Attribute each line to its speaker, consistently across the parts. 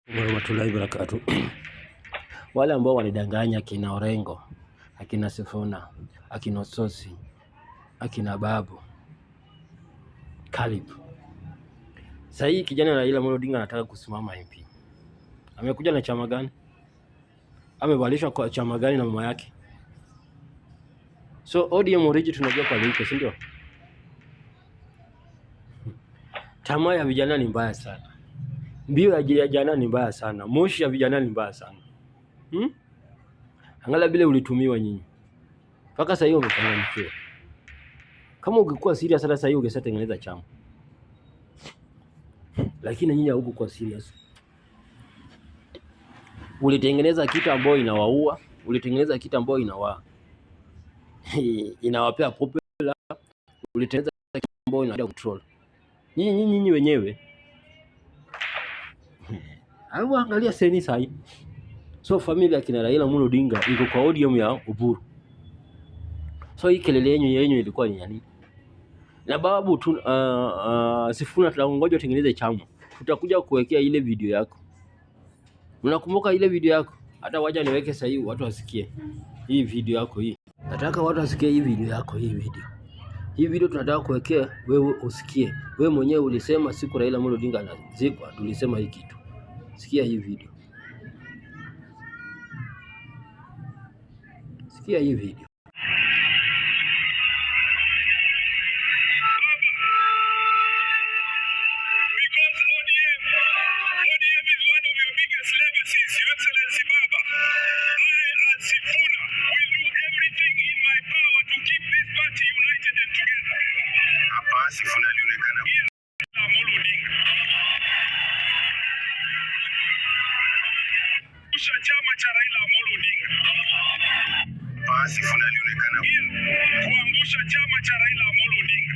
Speaker 1: Warahmatullahi wabarakatuh. Wale ambao walidanganya akina Orengo, akina Sifuna, akina Sosi, akina Babu Kalib. Sasa hii kijana Raila Amolo Odinga anataka kusimama MP. Amekuja na chama gani? Amevalishwa kwa chama gani na mama yake? So ODM origin tunajua kwa liko, si ndio? Tamaa ya vijana ni mbaya sana. Mbio ya vijana ni mbaya sana. Moshi ya vijana ni mbaya sana. Angalia vile ulitumiwa nyinyi. Mpaka sasa hiyo umefanikiwa. Kama ungekuwa serious sasa hiyo ungetengeneza chama. Lakini nyinyi huko kwa serious. Ulitengeneza kitu ambayo inawaua, ulitengeneza kitu ambayo inawapea popular, ulitengeneza kitu ambayo ina control. Nyinyi wenyewe. Hapo angalia seni sahi. So familia ya kina Raila Amolo Odinga iko kwa ODM ya Oburu. So hii kelele yenyu ilikuwa ni nini? Na babu tu Sifuna tunangoja utengeneze chama. Tutakuja kuwekea ile video yako. Unakumbuka ile video yako? Hata wacha niweke sasa hivi watu wasikie. Hii video yako hii. Nataka watu wasikie hii video yako hii video. Hii video tunataka kuwekea wewe usikie. Wewe mwenyewe ulisema siku Raila Amolo Odinga anazikwa, tulisema hii kitu. Sikia hii video. Sikia hii video.
Speaker 2: Chama cha Raila Amolo Odinga. Sifuna alionekana kuangusha chama cha Raila Amolo Odinga.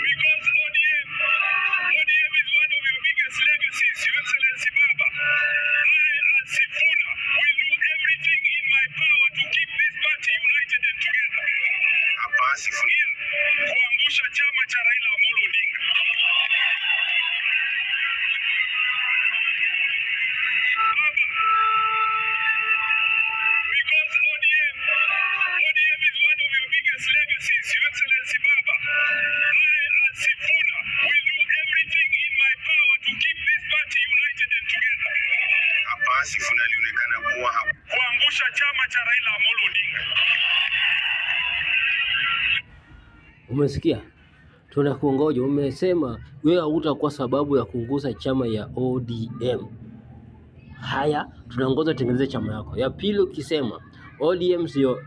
Speaker 2: Because ODM is one of your biggest legacies, Your Excellency Baba. I, as Sifuna, will do everything in my power to keep this party united and together. Sifuna kuangusha chama cha Raila Amolo Odinga. Because ODM is one of your biggest legacies, Your Excellency Baba. I, as Sifuna, will do everything in my power to keep this party united and together. Sifuna alionekana kuangusha chama cha Raila Amolo Odinga.
Speaker 1: Umesikia? Tunakungoja. Umesema wewe hutakuwa sababu ya kuunguza chama ya ODM. Haya, tunangoja tengeneze chama yako. Ya pili ukisema ODM sio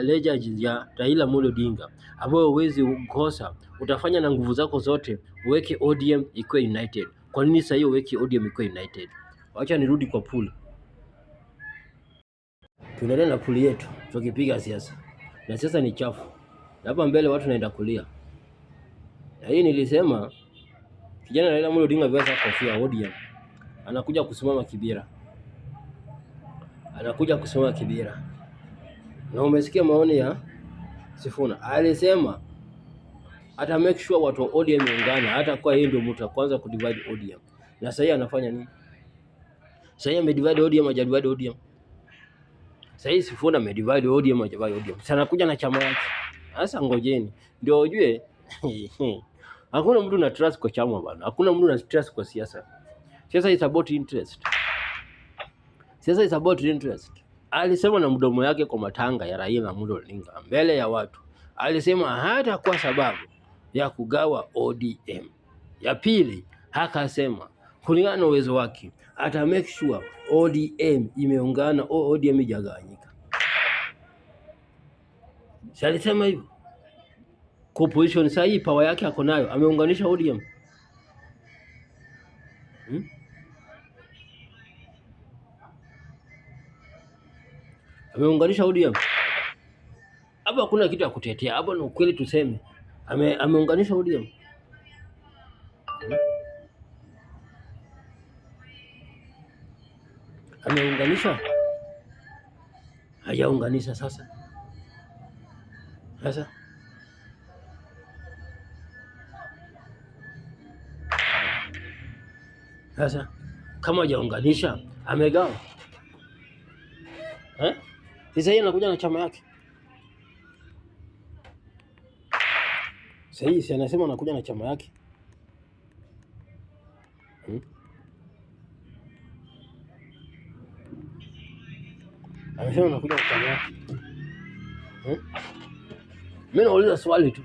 Speaker 1: legend ya Raila Amolo Odinga ambayo huwezi ukosa, utafanya na nguvu zako zote uweke ODM ikuwe united. Kwa nini sasa hiyo uweke ODM ikuwe united? Wacha nirudi kwa pool. Tunaendelea na pool yetu tukipiga siasa. Na siasa ni chafu. Hapa mbele watu naenda kulia. Na hii nilisema kijana Raila Amolo Odinga visa kofia ODM. Anakuja kusimama Kibera. Na umesikia maoni ya Sifuna. Alisema ata make sure watu wa ODM ungana, hata kwa yeye ndio mtu wa kwanza kudivide ODM. Na sasa anafanya nini? Sasa amedivide ODM, hajadivide ODM. Sasa Sifuna amedivide ODM, hajadivide ODM. Sasa anakuja na chama yake. Sasa ngojeni ndio ujue. Hakuna mtu na trust kwa chama bana. Hakuna mtu na trust kwa siasa. Siasa is about interest. Alisema na mdomo yake kwa matanga ya Raila Amolo Odinga mbele ya watu. Alisema hata kwa sababu ya kugawa ODM. Ya pili, akasema kulingana na uwezo wake ata make sure ODM imeungana, ODM ijagawanyika. Si alisema hivyo? Kwa position sasa hii power yake ako nayo, ameunganisha ODM. Ameunganisha ODM. Hapa hakuna kitu ya kutetea. Hapa ni ukweli tuseme. Ameunganisha ODM. Ameunganisha? Hajaunganisha sasa. Sasa kama hajaunganisha amegawa. Sasa yeye anakuja na chama yake. Sasa hii si anasema anakuja na chama yake. Amesema anakuja na chama yake. Mimi nauliza swali tu.